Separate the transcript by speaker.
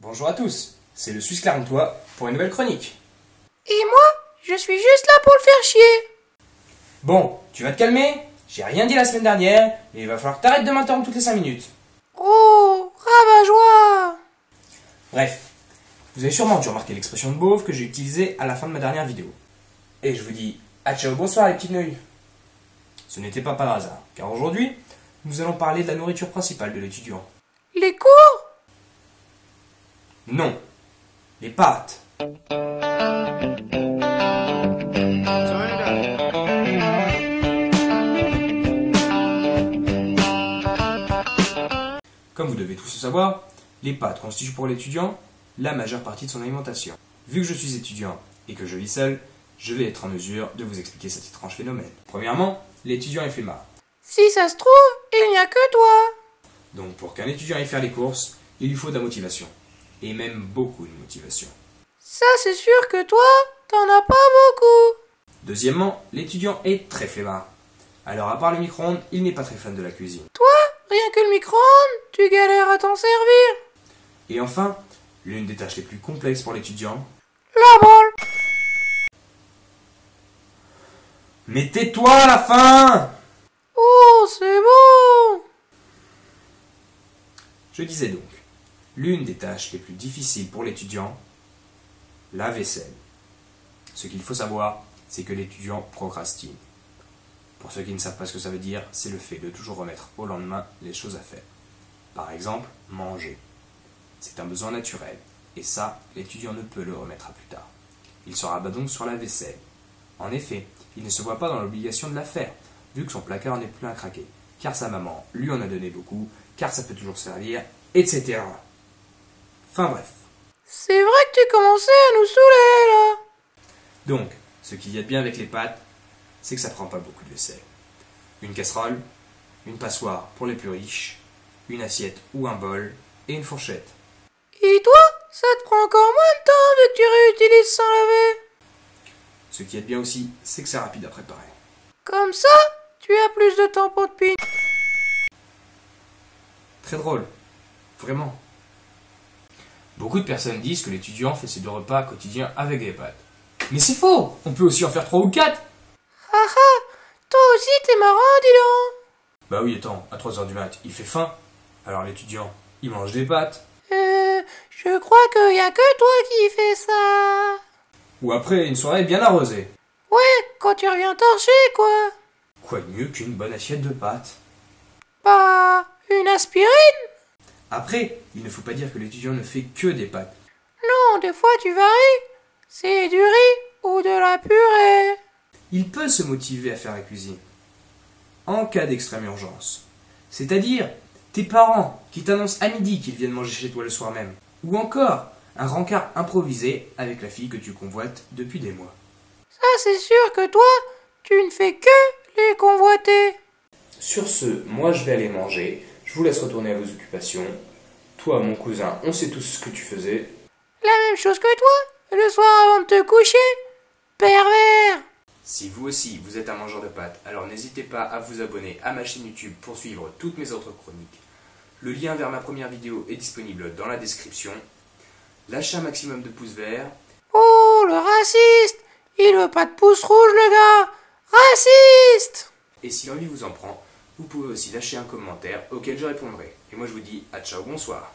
Speaker 1: Bonjour à tous, c'est le Suisse Clermontois pour une nouvelle chronique.
Speaker 2: Et moi, je suis juste là pour le faire chier.
Speaker 1: Bon, tu vas te calmer? J'ai rien dit la semaine dernière et il va falloir que t'arrêtes de m'interrompre toutes les 5 minutes.
Speaker 2: Oh, rabat-joie.
Speaker 1: Bref, vous avez sûrement dû remarquer l'expression de beauf que j'ai utilisée à la fin de ma dernière vidéo. Et je vous dis à ciao, bonsoir les petites nouilles. Ce n'était pas par hasard, car aujourd'hui, nous allons parler de la nourriture principale de l'étudiant.
Speaker 2: Les cours?
Speaker 1: Non, les pâtes. Comme vous devez tous le savoir, les pâtes constituent pour l'étudiant la majeure partie de son alimentation. Vu que je suis étudiant et que je vis seul, je vais être en mesure de vous expliquer cet étrange phénomène. Premièrement, l'étudiant est flemmard.
Speaker 2: Si ça se trouve, il n'y a que toi.
Speaker 1: Donc pour qu'un étudiant aille faire les courses, il lui faut de la motivation. Et même beaucoup de motivation.
Speaker 2: Ça, c'est sûr que toi, t'en as pas beaucoup.
Speaker 1: Deuxièmement, l'étudiant est très flemmard. Alors à part le micro-ondes, il n'est pas très fan de la cuisine.
Speaker 2: Toi, rien que le micro-ondes, tu galères à t'en servir.
Speaker 1: Et enfin, l'une des tâches les plus complexes pour l'étudiant...
Speaker 2: La balle.
Speaker 1: Mais tais-toi à la fin!
Speaker 2: Oh, c'est bon.
Speaker 1: Je disais donc, l'une des tâches les plus difficiles pour l'étudiant, la vaisselle. Ce qu'il faut savoir, c'est que l'étudiant procrastine. Pour ceux qui ne savent pas ce que ça veut dire, c'est le fait de toujours remettre au lendemain les choses à faire. Par exemple, manger. C'est un besoin naturel, et ça, l'étudiant ne peut le remettre à plus tard. Il se rabat donc sur la vaisselle. En effet, il ne se voit pas dans l'obligation de la faire, vu que son placard n'est plus à craquer, car sa maman lui en a donné beaucoup, car ça peut toujours servir, etc. Enfin bref.
Speaker 2: C'est vrai que tu commençais à nous saouler, là.
Speaker 1: Donc, ce qu'il y a de bien avec les pâtes, c'est que ça prend pas beaucoup de vaisselle. Une casserole, une passoire pour les plus riches, une assiette ou un bol, et une fourchette.
Speaker 2: Et toi, ça te prend encore moins de temps vu que tu réutilises sans laver.
Speaker 1: Ce qui est bien aussi, c'est que c'est rapide à préparer.
Speaker 2: Comme ça, tu as plus de temps pour te piner.
Speaker 1: Très drôle. Vraiment. Beaucoup de personnes disent que l'étudiant fait ses 2 repas quotidiens avec des pâtes. Mais c'est faux! On peut aussi en faire 3 ou 4!
Speaker 2: Ah ah, toi aussi t'es marrant, dis donc.
Speaker 1: Bah oui, attends, à 3 heures du mat, il fait faim. Alors l'étudiant, il mange des pâtes.
Speaker 2: Je crois qu'il y a que toi qui fais ça.
Speaker 1: Ou après une soirée bien arrosée.
Speaker 2: Ouais, quand tu reviens torché, quoi.
Speaker 1: Quoi de mieux qu'une bonne assiette de pâtes?
Speaker 2: Bah, une aspirine?
Speaker 1: Après, il ne faut pas dire que l'étudiant ne fait que des pâtes.
Speaker 2: Non, des fois tu varies. C'est du riz ou de la purée.
Speaker 1: Il peut se motiver à faire la cuisine. En cas d'extrême urgence. C'est-à-dire, tes parents qui t'annoncent à midi qu'ils viennent manger chez toi le soir même. Ou encore, un rencard improvisé avec la fille que tu convoites depuis des mois.
Speaker 2: Ça, c'est sûr que toi, tu ne fais que les convoiter.
Speaker 1: Sur ce, moi je vais aller manger. Je vous laisse retourner à vos occupations. Toi, mon cousin, on sait tous ce que tu faisais.
Speaker 2: La même chose que toi, le soir avant de te coucher. Pervers.
Speaker 1: Si vous aussi, vous êtes un mangeur de pâtes, alors n'hésitez pas à vous abonner à ma chaîne YouTube pour suivre toutes mes autres chroniques. Le lien vers ma première vidéo est disponible dans la description. Lâchez un maximum de pouces verts.
Speaker 2: Oh, le raciste. Il veut pas de pouce rouge, le gars. Raciste.
Speaker 1: Et si l'envie vous en prend, vous pouvez aussi lâcher un commentaire auquel je répondrai. Et moi je vous dis à ciao, bonsoir.